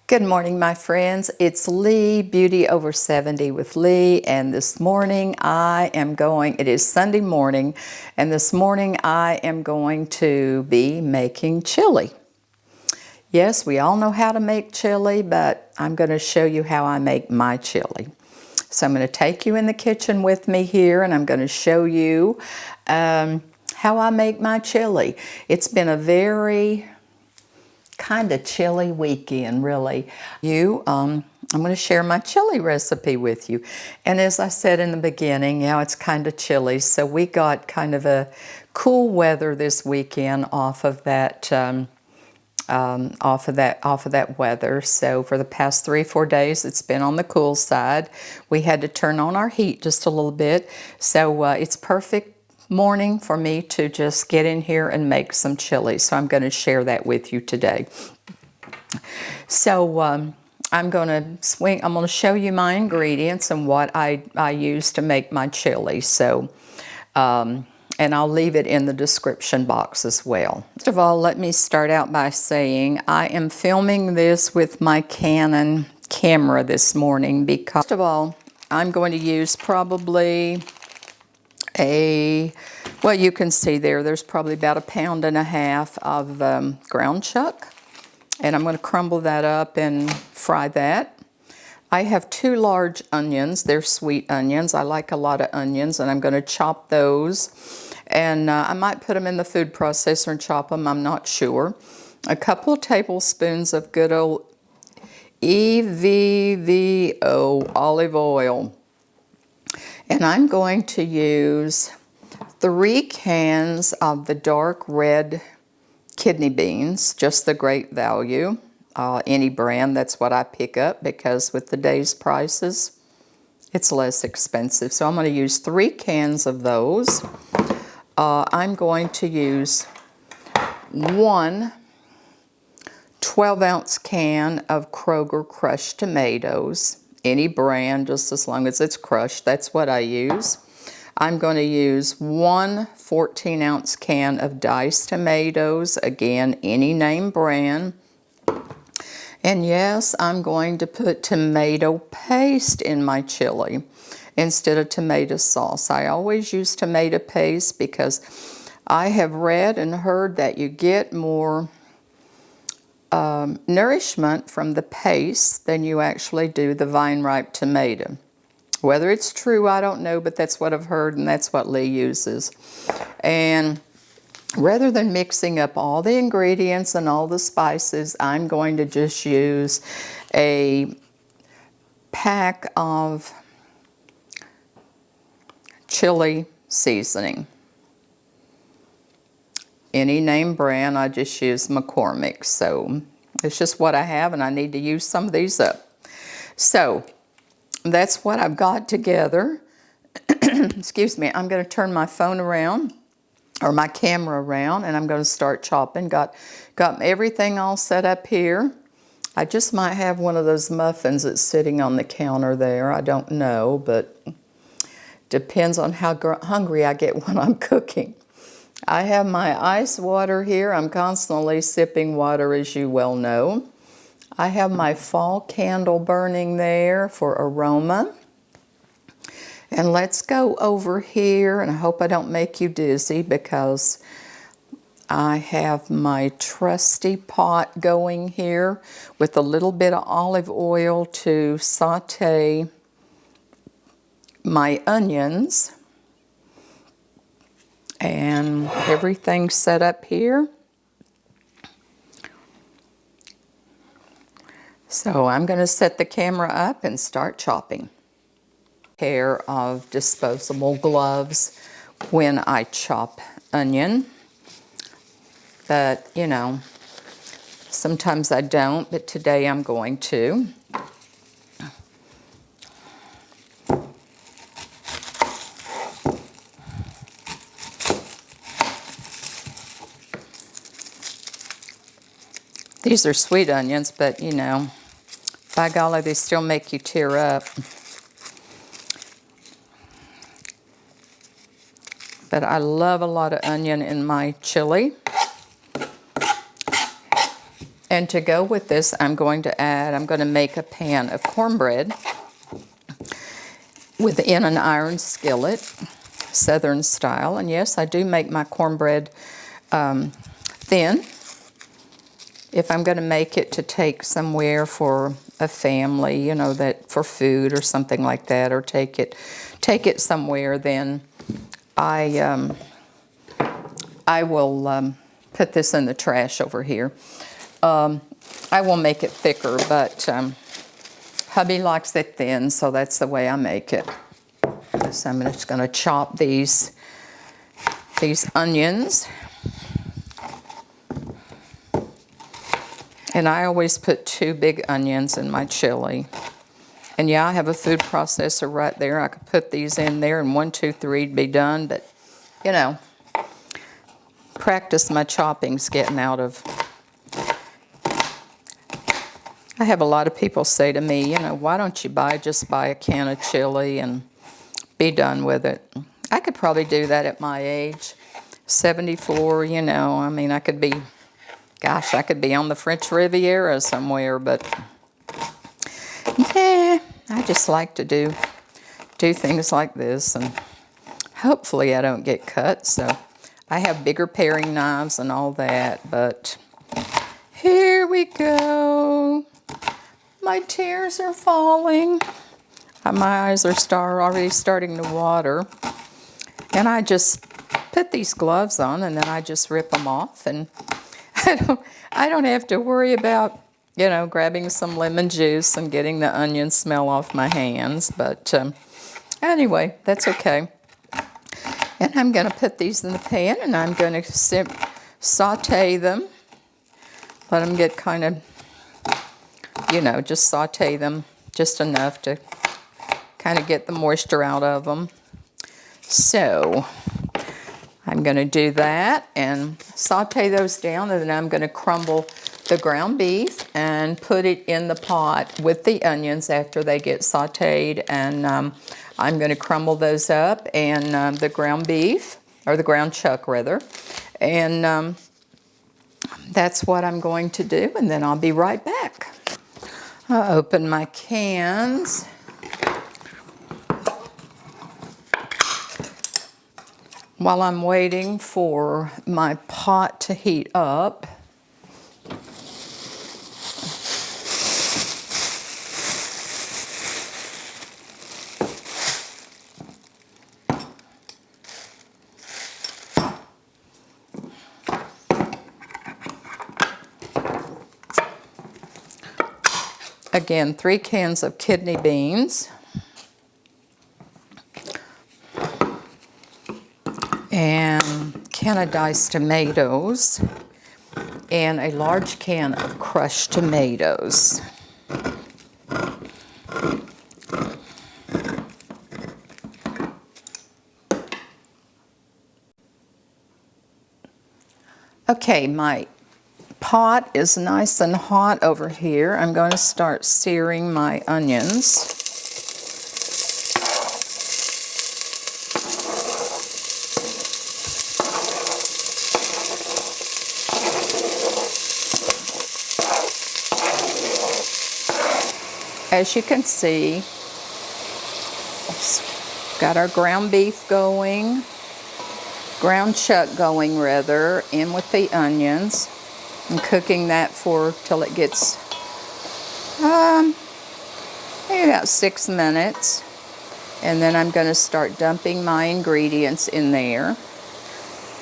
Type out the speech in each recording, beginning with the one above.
Good morning, my friends. It's Lee, Beauty Over 70 with Lee, and this morning it is Sunday morning, and this morning I am going to be making chili. Yes, we all know how to make chili, but I'm going to show you how I make my chili. So I'm going to take you in the kitchen with me here, and I'm going to show you how I make my chili. It's been a very kind of chilly weekend, really. I'm going to share my chili recipe with you. And as I said in the beginning, it's kind of chilly, so we got kind of a cool weather this weekend off of that weather. So for the past 3-4 days, it's been on the cool side. We had to turn on our heat just a little bit, so it's perfect morning for me to just get in here and make some chili. So I'm going to share that with you today. So I'm going to show you my ingredients and what I use to make my chili. So and I'll leave it in the description box as well. First of all, let me start out by saying I am filming this with my Canon camera this morning because, first of all, I'm going to use probably well, you can see there's probably about 1.5 pounds of ground chuck, and I'm going to crumble that up and fry that. I have 2 large onions. They're sweet onions. I like a lot of onions, and I'm going to chop those, and I might put them in the food processor and chop them. I'm not sure. A couple of tablespoons of good old EVVO olive oil. And I'm going to use 3 cans of the dark red kidney beans, just the great value. Any brand, that's what I pick up because with today's prices, it's less expensive. So I'm going to use 3 cans of those. I'm going to use 1 12-ounce can of Kroger crushed tomatoes. Any brand, just as long as it's crushed, that's what I use. I'm going to use 1 14-ounce can of diced tomatoes, again, any name brand. And yes, I'm going to put tomato paste in my chili instead of tomato sauce. I always use tomato paste because I have read and heard that you get more nourishment from the paste than you actually do the vine-ripe tomato. Whether it's true, I don't know, but that's what I've heard, and that's what Lee uses. And rather than mixing up all the ingredients and all the spices, I'm going to just use a pack of chili seasoning. Any name brand, I just use McCormick. So it's just what I have, and I need to use some of these up. So that's what I've got together. Excuse me, I'm going to turn my phone around, or my camera around, and I'm going to start chopping. Got everything all set up here. I just might have one of those muffins that's sitting on the counter there. I don't know, but depends on how hungry I get when I'm cooking. I have my ice water here. I'm constantly sipping water, as you well know. I have my fall candle burning there for aroma. And let's go over here, and I hope I don't make you dizzy because I have my trusty pot going here with a little bit of olive oil to saute my onions. And everything's set up here. So I'm going to set the camera up and start chopping. Pair of disposable gloves when I chop onion. But, you know, sometimes I don't, but today I'm going to. These are sweet onions, but, you know, by golly, they still make you tear up. But I love a lot of onion in my chili. And to go with this, I'm going to make a pan of cornbread within an iron skillet, Southern style. And yes, I do make my cornbread thin. If I'm going to make it to take somewhere for a family, you know, that for food or something like that, or take it somewhere, then I will put this in the trash over here. I will make it thicker, but hubby likes it thin, so that's the way I make it. So I'm just going to chop these onions. And I always put 2 big onions in my chili. And yeah, I have a food processor right there. I could put these in there and 1, 2, 3'd be done. But, you know, practice my chopping's getting out of. I have a lot of people say to me, you know, why don't you just buy a can of chili and be done with it. I could probably do that at my age. 74, you know, I mean, I could be on the French Riviera somewhere, but yeah, I just like to do things like this, and hopefully I don't get cut. So I have bigger paring knives and all that, but here we go. My tears are falling. My eyes are already starting to water. And I just put these gloves on, and then I just rip them off, and I don't have to worry about, you know, grabbing some lemon juice and getting the onion smell off my hands. But anyway, that's okay. And I'm going to put these in the pan, and I'm going to saute them. Let them get kind of, you know, just saute them just enough to kind of get the moisture out of them. So I'm going to do that and saute those down, and then I'm going to crumble the ground beef and put it in the pot with the onions after they get sauteed. And I'm going to crumble those up, and the ground beef, or the ground chuck rather, and that's what I'm going to do, and then I'll be right back. I'll open my cans. While I'm waiting for my pot to heat up, again, 3 cans of kidney beans, and can of diced tomatoes, and a large can of crushed tomatoes. Okay, my pot is nice and hot over here. I'm going to start searing my onions. As you can see, got our ground beef going, ground chuck going rather, in with the onions, and cooking that till it gets maybe about 6 minutes. And then I'm going to start dumping my ingredients in there,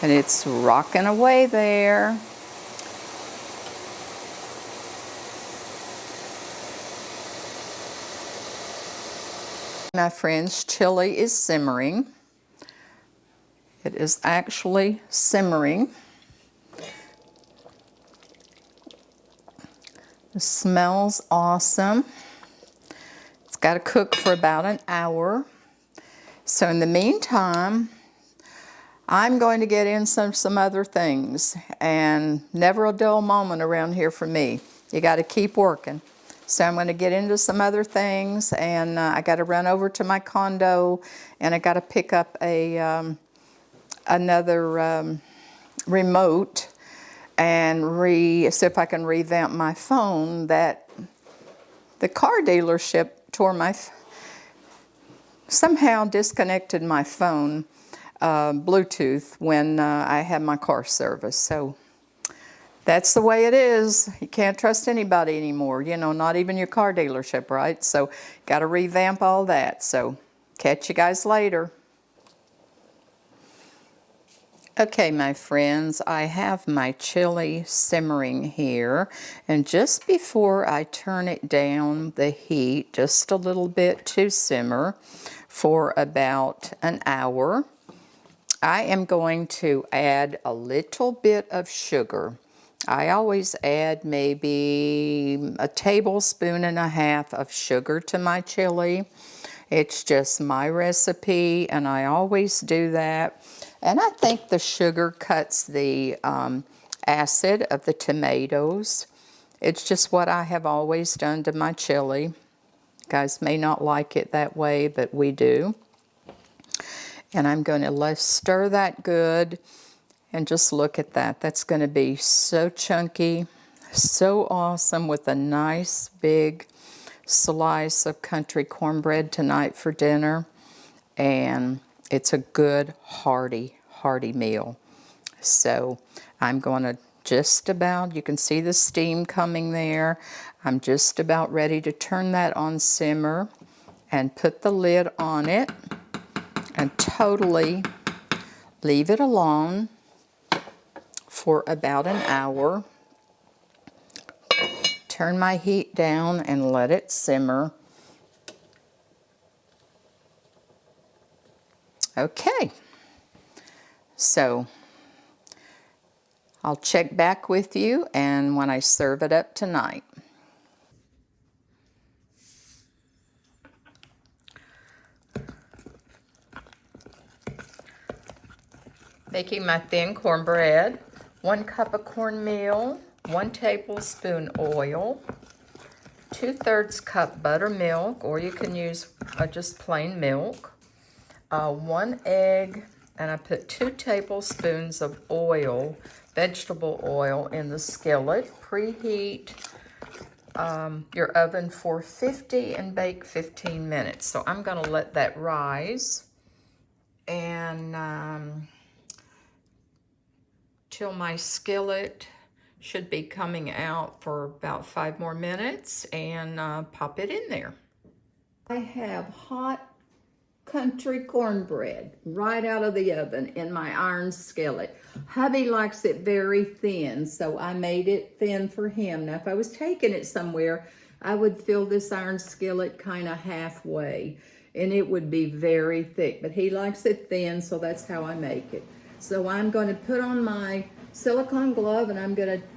and it's rocking away there. My friends, chili is simmering. It is actually simmering. It smells awesome. It's got to cook for about an hour. So in the meantime, I'm going to get in some other things, and never a dull moment around here for me. You got to keep working. So I'm going to get into some other things, and I got to run over to my condo, and I got to pick up another remote and see if I can revamp my phone. That the car dealership tore my, somehow disconnected my phone Bluetooth when I had my car service. So that's the way it is. You can't trust anybody anymore, you know, not even your car dealership, right? So got to revamp all that. So catch you guys later. Okay, my friends, I have my chili simmering here, and just before I turn it down the heat just a little bit to simmer for about an hour, I am going to add a little bit of sugar. I always add maybe 1.5 tablespoons of sugar to my chili. It's just my recipe, and I always do that. And I think the sugar cuts the acid of the tomatoes. It's just what I have always done to my chili. You guys may not like it that way, but we do. And I'm going to stir that good, and just look at that. That's going to be so chunky, so awesome, with a nice big slice of country cornbread tonight for dinner. And it's a good hearty meal. So I'm going to just about, you can see the steam coming there. I'm just about ready to turn that on simmer and put the lid on it and totally leave it alone for about an hour. Turn my heat down and let it simmer. Okay, so I'll check back with you and when I serve it up tonight. Making my thin cornbread, 1 cup of cornmeal, 1 tablespoon oil, 2/3 cup buttermilk, or you can use just plain milk, 1 egg, and I put 2 tablespoons of oil, vegetable oil, in the skillet. Preheat your oven for 50 and bake 15 minutes. So I'm going to let that rise and till my skillet should be coming out for about 5 more minutes, and pop it in there. I have hot country cornbread right out of the oven in my iron skillet. Hubby likes it very thin, so I made it thin for him. Now, if I was taking it somewhere, I would fill this iron skillet kind of halfway, and it would be very thick, but he likes it thin, so that's how I make it. So I'm going to put on my silicone glove, and I'm going to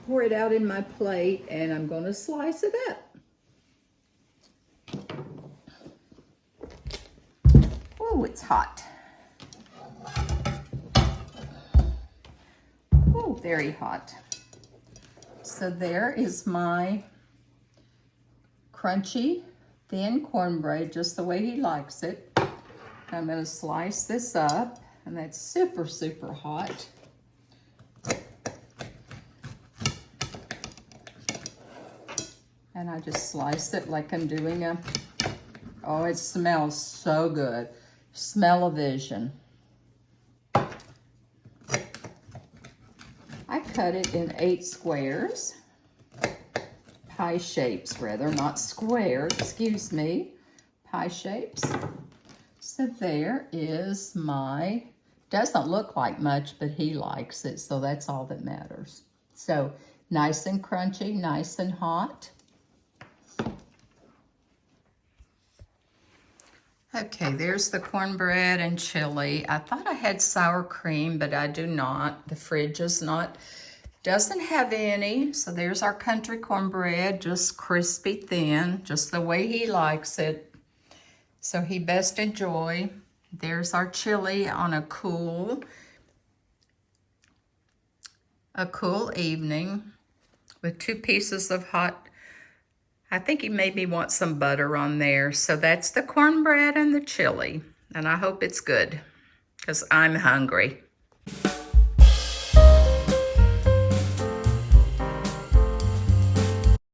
pour it out in my plate, and I'm going to slice it up. Oh, it's hot. Oh, very hot. So there is my crunchy, thin cornbread, just the way he likes it. I'm going to slice this up, and that's super, super hot. And I just slice it like I'm doing a, oh, it smells so good. Smell-o-vision. I cut it in 8 squares. Pie shapes, rather, not square, excuse me. Pie shapes. So there is my, doesn't look like much, but he likes it, so that's all that matters. So nice and crunchy, nice and hot. Okay, there's the cornbread and chili. I thought I had sour cream, but I do not. The fridge is not, doesn't have any. So there's our country cornbread, just crispy thin, just the way he likes it. So he best enjoy. There's our chili on a cool evening with 2 pieces of hot, I think he made me want some butter on there. So that's the cornbread and the chili. And I hope it's good, because I'm hungry.